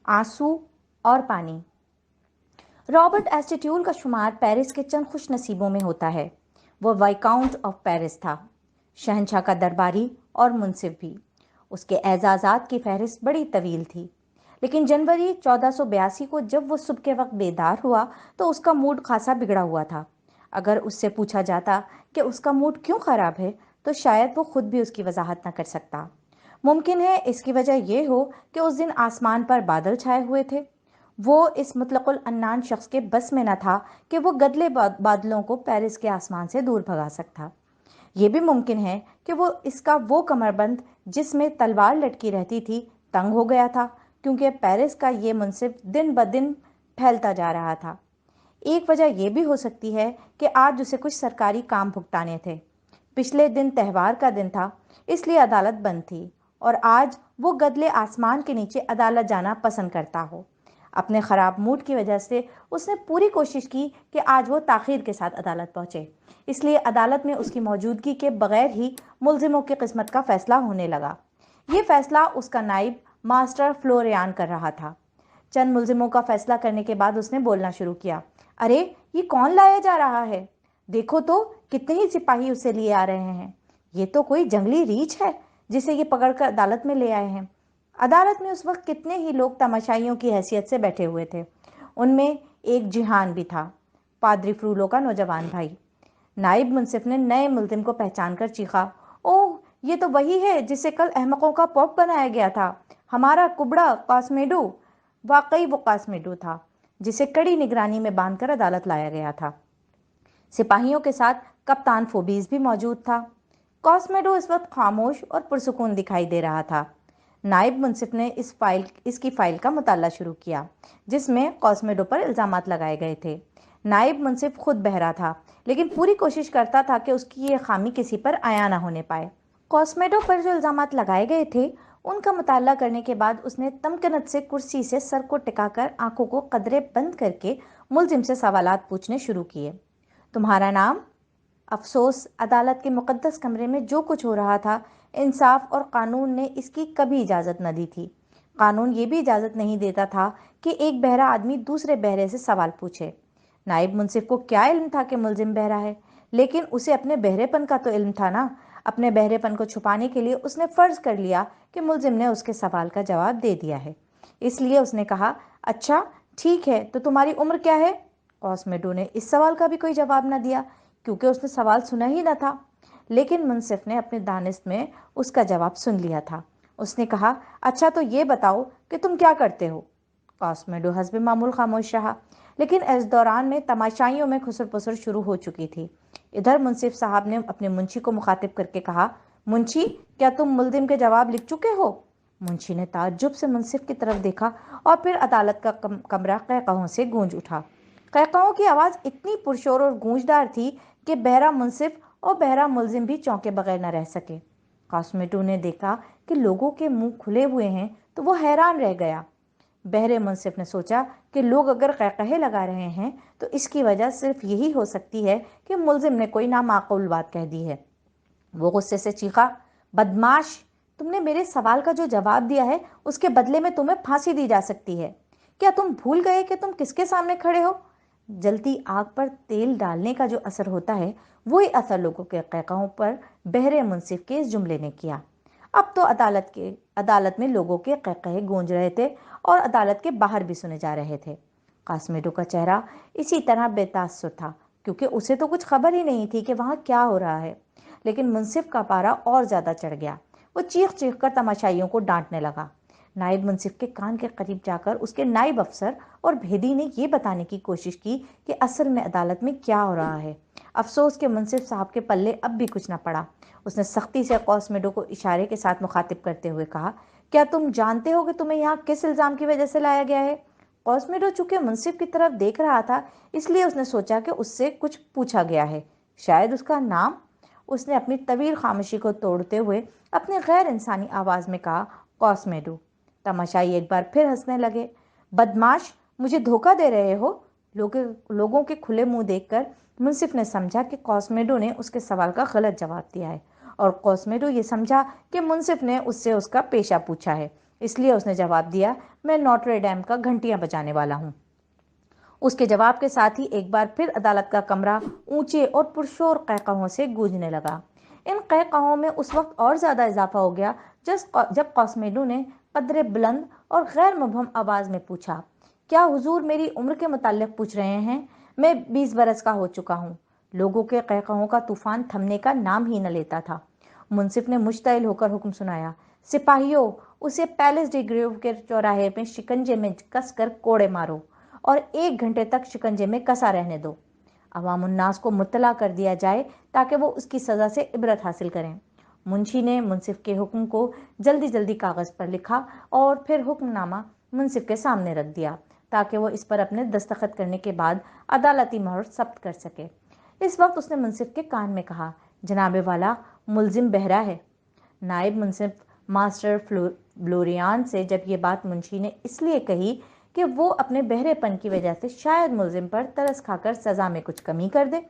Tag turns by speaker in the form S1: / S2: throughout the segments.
S1: आंसू और पानी। रॉबर्ट एस्टेट्यूल का शुमार पेरिस के चंद खुश नसीबों में होता है। वो वाइकाउंट ऑफ पेरिस था, शहंशाह का दरबारी और मुंसिफ भी। उसके एजाज़ात की फहरिस्त बड़ी तवील थी, लेकिन जनवरी 1482 को जब वो सुबह के वक्त बेदार हुआ तो उसका मूड खासा बिगड़ा हुआ था। अगर उससे पूछा जाता कि उसका मूड क्यों ख़राब है तो शायद वो खुद भी उसकी वजाहत न कर सकता। मुमकिन है इसकी वजह यह हो कि उस दिन आसमान पर बादल छाए हुए थे। वो इस मुतलकुल अन्नान शख्स के बस में न था कि वो गदले बादलों को पेरिस के आसमान से दूर भगा सकता। ये भी मुमकिन है कि इसका वो कमरबंद जिसमें तलवार लटकी रहती थी तंग हो गया था, क्योंकि पेरिस का ये मुंसिफ दिन ब दिन फैलता जा रहा था। एक वजह यह भी हो सकती है कि आज उसे कुछ सरकारी काम भुगताने थे। पिछले दिन त्यौहार का दिन था, इसलिए अदालत बंद थी और आज वो गदले आसमान के नीचे अदालत जाना पसंद करता हो। अपने ख़राब मूड की वजह से उसने पूरी कोशिश की कि आज वो ताख़ीर के साथ अदालत पहुँचे, इसलिए अदालत में उसकी मौजूदगी के बगैर ही मुलजिमों की किस्मत का फ़ैसला होने लगा। ये फ़ैसला उसका नाइब मास्टर फ्लोरियान कर रहा था। चंद मुलजिमों का फ़ैसला करने के बाद उसने बोलना शुरू किया। अरे, ये कौन लाया जा रहा है? देखो तो कितने ही सिपाही उसे लिए आ रहे हैं। ये तो कोई जंगली रीछ है जिसे ये पकड़कर अदालत में ले आए हैं। अदालत में उस वक्त कितने ही लोग तमाशाइयों की हैसियत से बैठे हुए थे। उनमें एक जिहान भी था, पादरी फ्रूलो का नौजवान भाई। नाइब मुंसिफ ने नए मुल्जिम को पहचान कर चीखा, ओह, ये तो वही है जिसे कल अहमकों का पॉप बनाया गया था, हमारा कुबड़ा कास्मेडो। वाकई वो कास्मेडो था जिसे कड़ी निगरानी में बांधकर अदालत लाया गया था। सिपाहियों के साथ कप्तान फोबीज भी मौजूद था। कॉस्मेडो इस वक्त खामोश और पुरसुकून दिखाई दे रहा था। नाइब मुंसिफ ने इसकी फाइल का मुताला शुरू किया जिसमें कॉस्मेडो पर इल्ज़ामात लगाए गए थे। नाइब मुंसिफ खुद बहरा था, लेकिन पूरी कोशिश करता था कि उसकी ये खामी किसी पर आया ना होने पाए। कॉस्मेडो पर जो इल्ज़ामात लगाए गए थे उनका मुताला करने के बाद उसने तमकनत से कुर्सी से सर को टिकाकर आंखों को कदरे बंद करके मुलजिम से सवालात पूछने शुरू किए। तुम्हारा नाम? अफसोस, अदालत के मुकद्दस कमरे में जो कुछ हो रहा था, इंसाफ और कानून ने इसकी कभी इजाज़त न दी थी। कानून ये भी इजाज़त नहीं देता था कि एक बहरा आदमी दूसरे बहरे से सवाल पूछे। नाइब मुंसिफ को क्या इल्म था कि मुलजिम बहरा है, लेकिन उसे अपने बहरेपन का तो इल्म था ना। अपने बहरेपन को छुपाने के लिए उसने फ़र्ज़ कर लिया कि मुलजिम ने उसके सवाल का जवाब दे दिया है। इसलिए उसने कहा, अच्छा ठीक है, तो तुम्हारी उम्र क्या है? कॉस्मेडो ने इस सवाल का भी कोई जवाब न दिया, क्योंकि उसने सवाल सुना ही न था। लेकिन मुंसिफ ने अपने दानिश में उसका जवाब सुन लिया था। उसने कहा, अच्छा तो ये बताओ कि तुम क्या करते हो? कॉस्मेडो हस्बे मामूल खामोश रहा, लेकिन इस दौरान में तमाशाइयों में खुसर पुसर शुरू हो चुकी थी। इधर मुंसिफ साहब ने अपने मुंशी को मुखातिब करके कहा, मुंशी, क्या तुम मुल्जिम के जवाब लिख चुके हो? मुंशी ने ताज्जुब से मुंसिफ की तरफ देखा और फिर अदालत का कमरा कहकहों से गूंज उठा। कहकहों की आवाज़ इतनी पुरशोर और गूंजदार थी कि बहरा मुंसिफ और बहरा मुलजिम भी चौंके बगैर न रह सके। कॉस्मेटो ने देखा कि लोगों के मुंह खुले हुए हैं तो वो हैरान रह गया। बहरे मुंसिफ ने सोचा कि लोग अगर कहकहे लगा रहे हैं तो इसकी वजह सिर्फ यही हो सकती है कि मुलजिम ने कोई नामाकूल बात कह दी है। वो गुस्से से चीखा, बदमाश, तुमने मेरे सवाल का जो जवाब दिया है उसके बदले में तुम्हें फांसी दी जा सकती है। क्या तुम भूल गए कि तुम किसके सामने खड़े हो? जलती आग पर तेल डालने का जो असर होता है वही असर लोगों के कहकहों पर बहरे मुंसिफ के इस जुमले ने किया। अब तो अदालत में लोगों के कहकहे गूंज रहे थे और अदालत के बाहर भी सुने जा रहे थे। कास्मेडो का चेहरा इसी तरह बेतासुर था, क्योंकि उसे तो कुछ खबर ही नहीं थी कि वहाँ क्या हो रहा है। लेकिन मुंसिफ का पारा और ज़्यादा चढ़ गया। वो चीख चीख कर तमाशाइयों को डांटने लगा। नाइब मुंसिफ के कान के करीब जाकर उसके नाइब अफसर और भेदी ने यह बताने की कोशिश की कि असल में अदालत में क्या हो रहा है। अफसोस के मुंसिफ साहब के पल्ले अब भी कुछ न पड़ा। उसने सख्ती से कॉस्मेडो को इशारे के साथ मुखातिब करते हुए कहा, क्या तुम जानते हो कि तुम्हें यहाँ किस इल्ज़ाम की वजह से लाया गया है? कॉस्मेडो चूंकि मुंसिफ की तरफ देख रहा था, इसलिए उसने सोचा कि उससे कुछ पूछा गया है, शायद उसका नाम। उसने अपनी तवील खामोशी को तोड़ते हुए अपनी गैर इंसानी आवाज़ में कहा, कॉस्मेडो। तमाशाई एक बार फिर हंसने लगे। बदमाश, मुझे धोखा दे रहे हो? लोगों के खुले मुंह देखकर मुंसिफ ने समझा कि कॉस्मेडो ने उसके सवाल का गलत जवाब दिया है, और कॉस्मेडो ये समझा कि मुंसिफ ने उससे उसका पेशा पूछा है इसलिए उसने जवाब दिया, मैं नोट्रे डैम का घंटियां बजाने वाला हूँ। उसके जवाब के साथ ही एक बार फिर अदालत का कमरा ऊंचे और पुरशोर कहकहों से गूंजने लगा। इन कहकहों में उस वक्त और ज्यादा इजाफा हो गया जब कॉस्मेडो ने कदरे बुलंद और गैर मुबहम आवाज में पूछा, क्या हुजूर मेरी उम्र के मुताल्लिक पूछ रहे हैं? मैं 20 बरस का हो चुका हूँ। लोगों के कहकहों का तूफान थमने का नाम ही न लेता था। मुंसिफ ने मुश्तइल होकर हुक्म सुनाया, सिपाहियों, उसे पैलेस डी ग्रेव के चौराहे में शिकंजे में कसकर कोड़े मारो और 1 घंटे तक शिकंजे में कसा रहने दो। अवामुन्नास को मुत्तला कर दिया जाए ताकि वो उसकी सज़ा से इबरत हासिल करें। मुंशी ने मुंसिफ के हुक्म को जल्दी जल्दी कागज़ पर लिखा और फिर हुक्मनामा मुंसिफ के सामने रख दिया ताकि वो इस पर अपने दस्तखत करने के बाद अदालती मोहर जब्त कर सके। इस वक्त उसने मुंसिफ के कान में कहा, जनाबे वाला, मुलजिम बहरा है। नायब मुंसिफ मास्टर ब्लोरियान से जब ये बात मुंशी ने इसलिए कही कि वो अपने बहरेपन की वजह से शायद मुलजिम पर तरस खाकर सज़ा में कुछ कमी कर दे,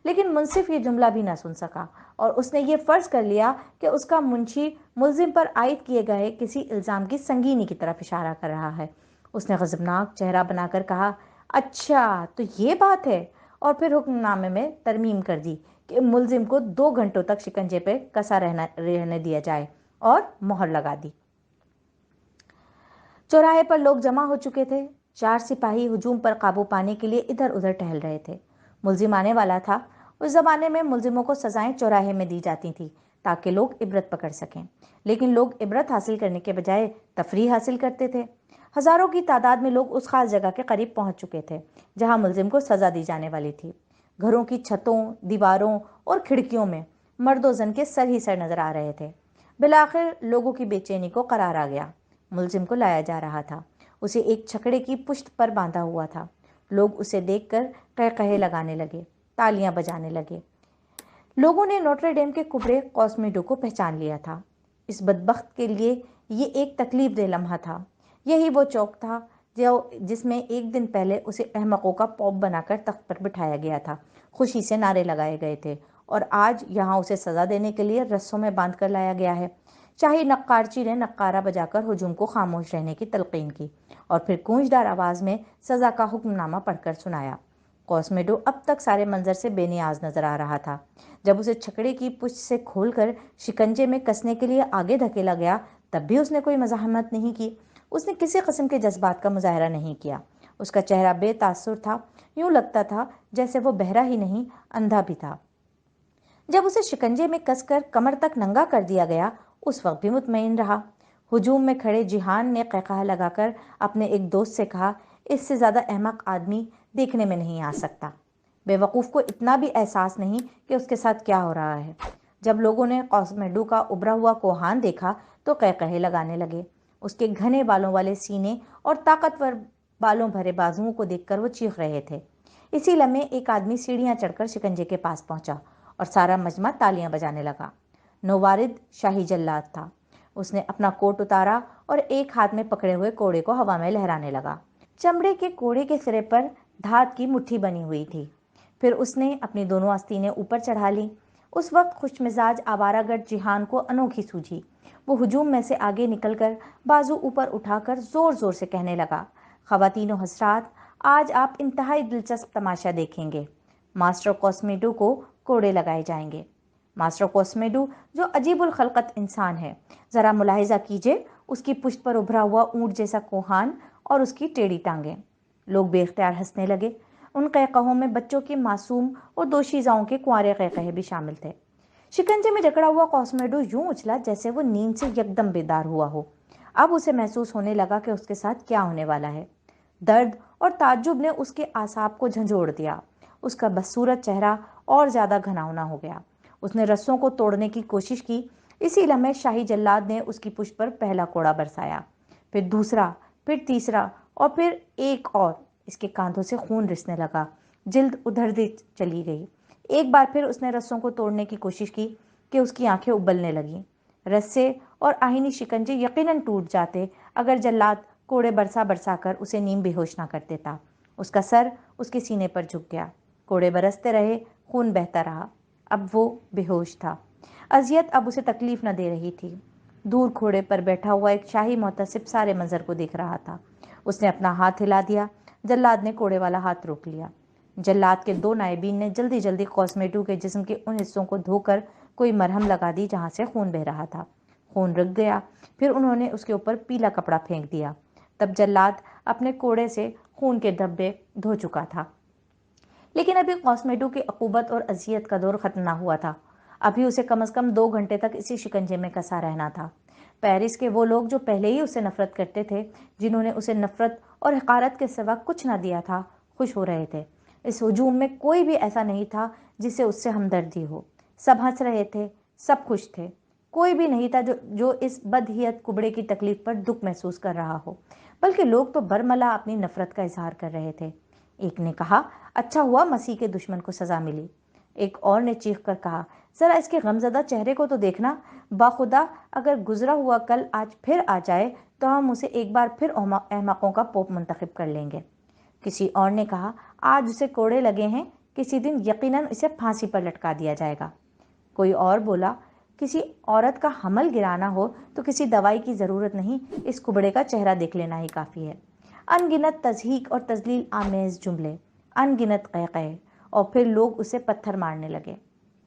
S1: लेकिन मुंसिफ ये जुमला भी ना सुन सका और उसने ये फ़र्ज़ कर लिया कि उसका मुंशी मुलजिम पर आयद किए गए किसी इल्ज़ाम की संगीनी की तरफ इशारा कर रहा है। उसने गज़बनाक चेहरा बनाकर कहा, अच्छा तो ये बात है, और फिर हुक्मनामे में तरमीम कर दी कि मुलजिम को 2 घंटों तक शिकंजे पे कसा रहने दिया जाए और मोहर लगा दी। चौराहे पर लोग जमा हो चुके थे। 4 सिपाही हुजूम पर काबू पाने के लिए इधर उधर टहल रहे थे। मुलजिम आने वाला था। उस जमाने में मुलजिमों को सजाएं चौराहे में दी जाती थी ताकि लोग इबरत पकड़ सकें, लेकिन लोग इबरत हासिल करने के बजाय तफरीह हासिल करते थे। हजारों की तादाद में लोग उस खास जगह के करीब पहुंच चुके थे जहां मुलजिम को सजा दी जाने वाली थी। घरों की छतों, दीवारों और खिड़कियों में मर्दो जन के सर ही सर नजर आ रहे थे। बिलाखिर लोगों की बेचैनी को करार आ गया। मुलजिम को लाया जा रहा था। उसे एक छकड़े की पुश्त पर बांधा हुआ था। लोग उसे देखकर कहकहे लगाने लगे, तालियां बजाने लगे। लोगों ने नोट्रे डेम के कुबड़े कॉस्मेडो को पहचान लिया था। इस बदबख्त के लिए ये एक तकलीफ दे लम्हा था। यही वो चौक था जिसमें एक दिन पहले उसे अहमकों का पौप बनाकर तख्त पर बिठाया गया था, खुशी से नारे लगाए गए थे, और आज यहाँ उसे सजा देने के लिए रस्सों में बांध कर लाया गया है। शाही नक्कारची ने नक्कारा बजाकर हुजूम को खामोश रहने की तलकीन की और फिर गूंजदार आवाज में सजा का हुक्मनामा पढ़कर सुनाया। कॉस्मेडो अब तक सारे मंजर से बेनियाज नजर आ रहा था। जब उसे छकड़े की पुष्ट से खोलकर शिकंजे में कसने के लिए आगे धकेला गया, तब भी उसने कोई मज़ाहमत नहीं की। उसने किसी किस्म के जज्बात का मुजाहरा नहीं किया। उसका चेहरा बेतासुर था। यूं लगता था जैसे वो बहरा ही नहीं, अंधा भी था। जब उसे शिकंजे में कसकर कमर तक नंगा कर दिया गया, उस वक्त भी मुतमईन रहा। हुजूम में खड़े जिहान ने कहकहा लगाकर अपने एक दोस्त से कहा, इससे ज़्यादा अहमक आदमी देखने में नहीं आ सकता। बेवकूफ़ को इतना भी एहसास नहीं कि उसके साथ क्या हो रहा है। जब लोगों ने कॉस्मेडो का उभरा हुआ कोहान देखा तो कहकहे लगाने लगे। उसके घने बालों वाले सीने और ताकतवर बालों भरे बाजुओं को देखकर वो चीख रहे थे। इसी लम्हे एक आदमी सीढ़ियां चढ़कर शिकंजे के पास पहुंचा और सारा मजमा तालियां बजाने लगा। नौवारिद शाही जल्लाद था। उसने अपना कोट उतारा और एक हाथ में पकड़े हुए कोड़े को हवा में लहराने लगा। चमड़े के कोड़े के सिरे पर धात की मुट्ठी बनी हुई थी। फिर उसने अपनी दोनों आस्तीनें ऊपर चढ़ा ली। उस वक्त खुशमिजाज आवारागर्द जिहान को अनोखी सूझी। वो हुजूम में से आगे निकलकर बाजू ऊपर उठाकर जोर जोर से कहने लगा, ख़वातीन व हज़रात, आज आप इंतहाई दिलचस्प तमाशा देखेंगे। मास्टर कॉस्मेडो को कोड़े लगाए जाएंगे। मास्टर कॉस्मेडो जो अजीबुल खलकत इंसान है, ज़रा मुलाहिजा कीजिए उसकी पुश्त पर उभरा हुआ ऊंट जैसा कोहान और उसकी टेढ़ी टांगें। लोग बेख्तियार हंसने लगे। उन कहकहों में बच्चों की मासूम और दोशीज़ाओं के कुंवारे कहकहे भी शामिल थे। शिकंजे में जकड़ा हुआ कॉस्मेडो यूं उछला जैसे वो नींद से यकदम बेदार हुआ हो। अब उसे महसूस होने लगा कि उसके साथ क्या होने वाला है। दर्द और ताज्जुब ने उसके आसाब को झंझोड़ दिया। उसका बदसूरत चेहरा और ज्यादा घनावना हो गया। उसने रस्सों को तोड़ने की कोशिश की। इसी लम्हे शाही जल्लाद ने उसकी पुष्प पर पहला कोड़ा बरसाया, फिर दूसरा, फिर तीसरा और फिर एक और। इसके कांधों से खून रिसने लगा। जिल्द उधर चली गई। एक बार फिर उसने रस्सों को तोड़ने की कोशिश की कि उसकी आंखें उबलने लगीं। रस्से और आहिनी शिकंजे यकीनन टूट जाते अगर जल्लाद कोड़े बरसा बरसा कर उसे नीम बेहोश ना कर देता। उसका सर उसके सीने पर झुक गया। कोड़े बरसते रहे, खून बहता रहा। अब वो बेहोश था। अजियत अब उसे तकलीफ न दे रही थी। دور گھوڑے پر بیٹھا ہوا ایک شاہی محتسب سارے منظر کو دیکھ رہا تھا۔ اس نے اپنا ہاتھ ہلا دیا۔ جلاد نے کوڑے والا ہاتھ روک لیا۔ جلاد کے دو نائبین نے جلدی جلدی قاسمیٹو کے جسم کے ان حصوں کو دھو کر کوئی مرہم لگا دی جہاں سے خون بہ رہا تھا۔ خون رک گیا۔ پھر انہوں نے اس کے اوپر پیلا کپڑا پھینک دیا۔ تب جلاد اپنے کوڑے سے خون کے دھبے دھو چکا تھا۔ لیکن ابھی قاسمیٹو کی عقوبت اور اذیت کا دور ختم نہ ہوا تھا۔ ابھی اسے کم از کم 2 گھنٹے تک اسی شکنجے میں کسا رہنا تھا۔ پیرس کے وہ لوگ جو پہلے ہی اسے نفرت کرتے تھے، جنہوں نے اسے نفرت اور حقارت کے سوا کچھ نہ دیا تھا، خوش ہو رہے تھے۔ اس ہجوم میں کوئی بھی ایسا نہیں تھا جسے اس سے ہمدردی ہو۔ سب ہنس رہے تھے، سب خوش تھے۔ کوئی بھی نہیں تھا جو اس بدہیت کبڑے کی تکلیف پر دکھ محسوس کر رہا ہو، بلکہ لوگ تو برملا اپنی نفرت کا اظہار کر رہے تھے۔ ایک نے کہا، اچھا ہوا مسیح کے دشمن کو سزا ملی۔ ایک اور نے چیخ کر کہا، ذرا اس کے غمزدہ چہرے کو تو دیکھنا، باخدا اگر گزرا ہوا کل آج پھر آ جائے تو ہم اسے ایک بار پھر احمقوں کا پوپ منتخب کر لیں گے۔ کسی اور نے کہا، آج اسے کوڑے لگے ہیں، کسی دن یقیناً اسے پھانسی پر لٹکا دیا جائے گا۔ کوئی اور بولا، کسی عورت کا حمل گرانا ہو تو کسی دوائی کی ضرورت نہیں، اس کبڑے کا چہرہ دیکھ لینا ہی کافی ہے۔ ان گنت تضحیک اور تذلیل آمیز جملے، ان گنت قہقہے، اور پھر لوگ اسے پتھر مارنے لگے۔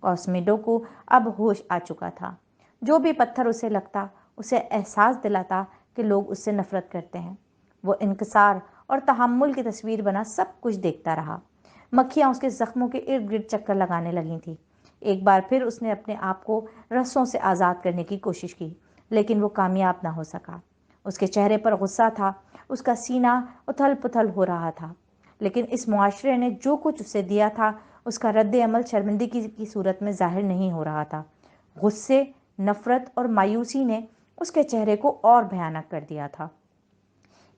S1: قاسمیٹو کو اب ہوش آ چکا تھا۔ جو بھی پتھر اسے لگتا اسے احساس دلاتا کہ لوگ اس سے نفرت کرتے ہیں۔ وہ انکسار اور تحمل کی تصویر بنا سب کچھ دیکھتا رہا۔ مکھیاں اس کے زخموں کے ارد گرد چکر لگانے لگی تھیں۔ ایک بار پھر اس نے اپنے آپ کو رسوں سے آزاد کرنے کی کوشش کی، لیکن وہ کامیاب نہ ہو سکا۔ اس کے چہرے پر غصہ تھا، اس کا سینہ اتھل پتھل ہو رہا تھا، لیکن اس معاشرے نے جو کچھ اسے دیا تھا اس کا رد عمل شرمندگی کی صورت میں ظاہر نہیں ہو رہا تھا۔ غصے، نفرت اور مایوسی نے اس کے چہرے کو اور بھیانک کر دیا تھا۔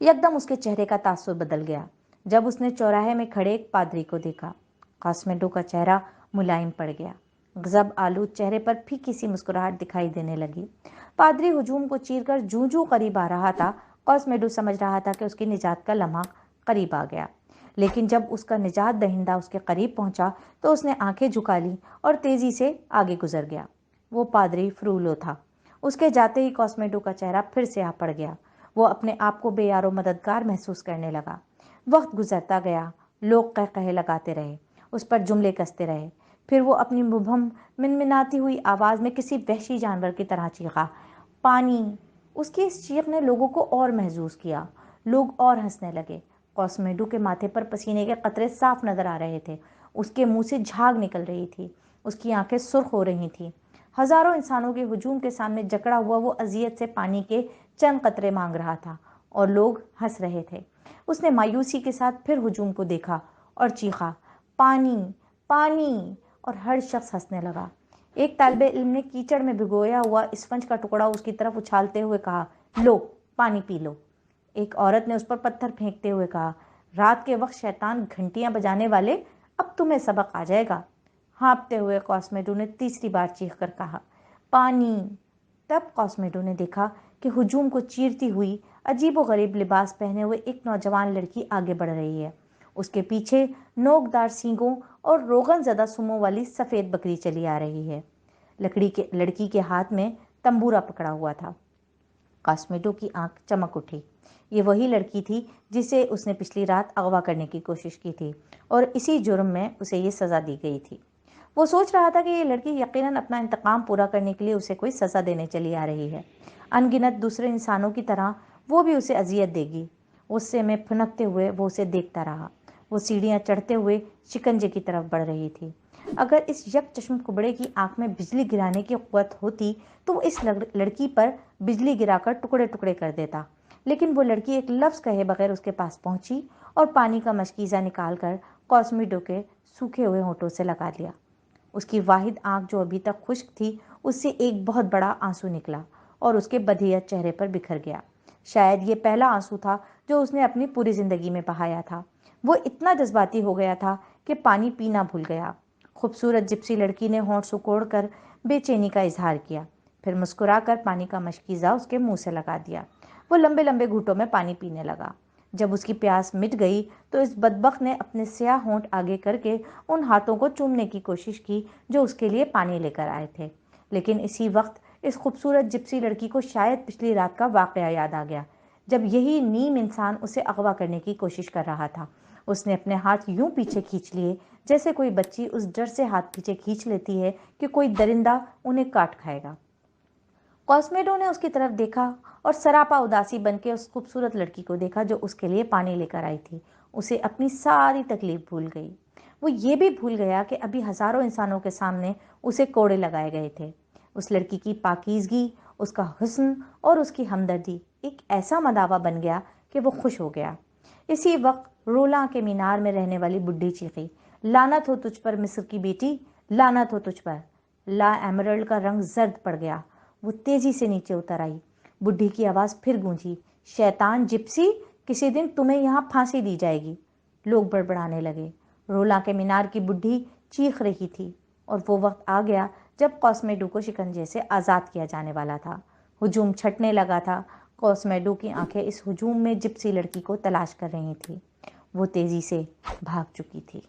S1: یکدم اس کے چہرے کا تاثر بدل گیا جب اس نے چوراہے میں کھڑے ایک پادری کو دیکھا۔ قاسمیٹو کا چہرہ ملائم پڑ گیا۔ غضب آلود چہرے پر پھیکی سی مسکراہٹ دکھائی دینے لگی۔ پادری ہجوم کو چیر کر جوں جوں قریب آ رہا تھا، قاسمیٹو سمجھ رہا تھا کہ اس کی نجات کا لمحہ قریب آ گیا۔ لیکن جب اس کا نجات دہندہ اس کے قریب پہنچا تو اس نے آنکھیں جھکا لی اور تیزی سے آگے گزر گیا۔ وہ پادری فرولو تھا۔ اس کے جاتے ہی قاسمیٹو کا چہرہ پھر سیاہ پڑ گیا۔ وہ اپنے آپ کو بے یار و مددگار محسوس کرنے لگا۔ وقت گزرتا گیا، لوگ قہقہے لگاتے رہے، اس پر جملے کستے رہے۔ پھر وہ اپنی مبہم منمناتی ہوئی آواز میں کسی وحشی جانور کی طرح چیخا، پانی! اس کی اس چیخ نے لوگوں کو اور محظوظ کیا۔ لوگ اور ہنسنے لگے۔ قاسمیٹو کے ماتھے پر پسینے کے قطرے صاف نظر آ رہے تھے۔ اس کے منہ سے جھاگ نکل رہی تھی۔ اس کی آنکھیں سرخ ہو رہی تھیں۔ ہزاروں انسانوں کے ہجوم کے سامنے جکڑا ہوا وہ اذیت سے پانی کے چند قطرے مانگ رہا تھا اور لوگ ہنس رہے تھے۔ اس نے مایوسی کے ساتھ پھر ہجوم کو دیکھا اور چیخا، پانی! پانی! اور ہر شخص ہنسنے لگا۔ ایک طالب علم نے کیچڑ میں بھگویا ہوا اسفنج کا ٹکڑا اس کی طرف اچھالتے ہوئے کہا، لو، پانی پی لو۔ ایک عورت نے اس پر پتھر پھینکتے ہوئے کہا، رات کے وقت شیطان گھنٹیاں بجانے والے، اب تمہیں سبق آ جائے گا۔ ہانپتے ہوئے قاسمیٹو نے تیسری بار چیخ کر کہا، پانی! تب قاسمیٹو نے دیکھا کہ ہجوم کو چیرتی ہوئی عجیب و غریب لباس پہنے ہوئے ایک نوجوان لڑکی آگے بڑھ رہی ہے۔ اس کے پیچھے نوکدار سینگوں اور روغن زدہ سموں والی سفید بکری چلی آ رہی ہے۔ لڑکی کے ہاتھ میں تمبورا پکڑا ہوا تھا۔ قاسمیٹو کی آنکھ چمک اٹھی۔ یہ وہی لڑکی تھی جسے اس نے پچھلی رات اغوا کرنے کی کوشش کی تھی اور اسی جرم میں اسے یہ سزا دی گئی تھی۔ وہ سوچ رہا تھا کہ یہ لڑکی یقیناً اپنا انتقام پورا کرنے کے لیے اسے کوئی سزا دینے چلی آ رہی ہے۔ ان گنت دوسرے انسانوں کی طرح وہ بھی اسے اذیت دے گی۔ غصے میں پھنکتے ہوئے وہ اسے دیکھتا رہا۔ وہ سیڑھیاں چڑھتے ہوئے شکنجے کی طرف بڑھ رہی تھی۔ اگر اس یک چشم کبڑے کی آنکھ میں بجلی گرانے کی قوت ہوتی تو وہ اس لڑکی پر بجلی گرا کر ٹکڑے ٹکڑے کر دیتا، لیکن وہ لڑکی ایک لفظ کہے بغیر اس کے پاس پہنچی اور پانی کا مشکیزہ نکال کر قاسمیٹو کے سوکھے ہوئے ہونٹوں سے لگا لیا۔ اس کی واحد آنکھ جو ابھی تک خشک تھی، اس سے ایک بہت بڑا آنسو نکلا اور اس کے بدیہت چہرے پر بکھر گیا۔ شاید یہ پہلا آنسو تھا جو اس نے اپنی پوری زندگی میں بہایا تھا۔ وہ اتنا جذباتی ہو گیا تھا کہ پانی پینا بھول گیا۔ خوبصورت جپسی لڑکی نے ہونٹ سکوڑ کر بے چینی کا اظہار کیا، پھر مسکرا کر پانی کا مشکیزہ اس کے منہ سے لگا دیا۔ وہ لمبے لمبے گھونٹوں میں پانی پینے لگا۔ جب اس کی پیاس مٹ گئی تو اس بدبخت نے اپنے سیاہ ہونٹ آگے کر کے ان ہاتھوں کو چومنے کی کوشش کی جو اس کے لیے پانی لے کر آئے تھے، لیکن اسی وقت اس خوبصورت جپسی لڑکی کو شاید پچھلی رات کا واقعہ یاد آ گیا جب یہی نیم انسان اسے اغوا کرنے کی کوشش کر رہا تھا۔ اس نے اپنے ہاتھ یوں پیچھے کھینچ لیے جیسے کوئی بچی اس ڈر سے ہاتھ پیچھے کھینچ لیتی ہے کہ کوئی درندہ انہیں کاٹ کھائے گا۔ کوسمیڈو نے اس کی طرف دیکھا اور سراپا اداسی بن کے اس خوبصورت لڑکی کو دیکھا جو اس کے لیے پانی لے کر آئی تھی۔ اسے اپنی ساری تکلیف بھول گئی۔ وہ یہ بھی بھول گیا کہ ابھی ہزاروں انسانوں کے سامنے اسے کوڑے لگائے گئے تھے۔ اس لڑکی کی پاکیزگی، اس کا حسن اور اس کی ہمدردی ایک ایسا مداوا بن گیا کہ وہ خوش ہو گیا۔ اسی وقت رولاں کے مینار میں رہنے والی بڈھی چیخی، لعنت ہو تجھ پر مصر کی بیٹی، لعنت ہو تجھ پر۔ لا ایمرلڈ کا رنگ زرد پڑ گیا۔ وہ تیزی سے نیچے اتر آئی۔ بڈھی کی آواز پھر گونجی، شیطان جپسی، کسی دن تمہیں یہاں پھانسی دی جائے گی۔ لوگ بڑبڑانے لگے۔ رولاں کے مینار کی بڈھی چیخ رہی تھی اور وہ وقت آ گیا جب کوسمیڈو کو شکنجے سے آزاد کیا جانے والا تھا۔ ہجوم چھٹنے لگا تھا۔ کوسمیڈو کی آنکھیں اس ہجوم میں جپسی لڑکی کو تلاش کر رہی تھیں۔ وہ تیزی سے بھاگ چکی تھی۔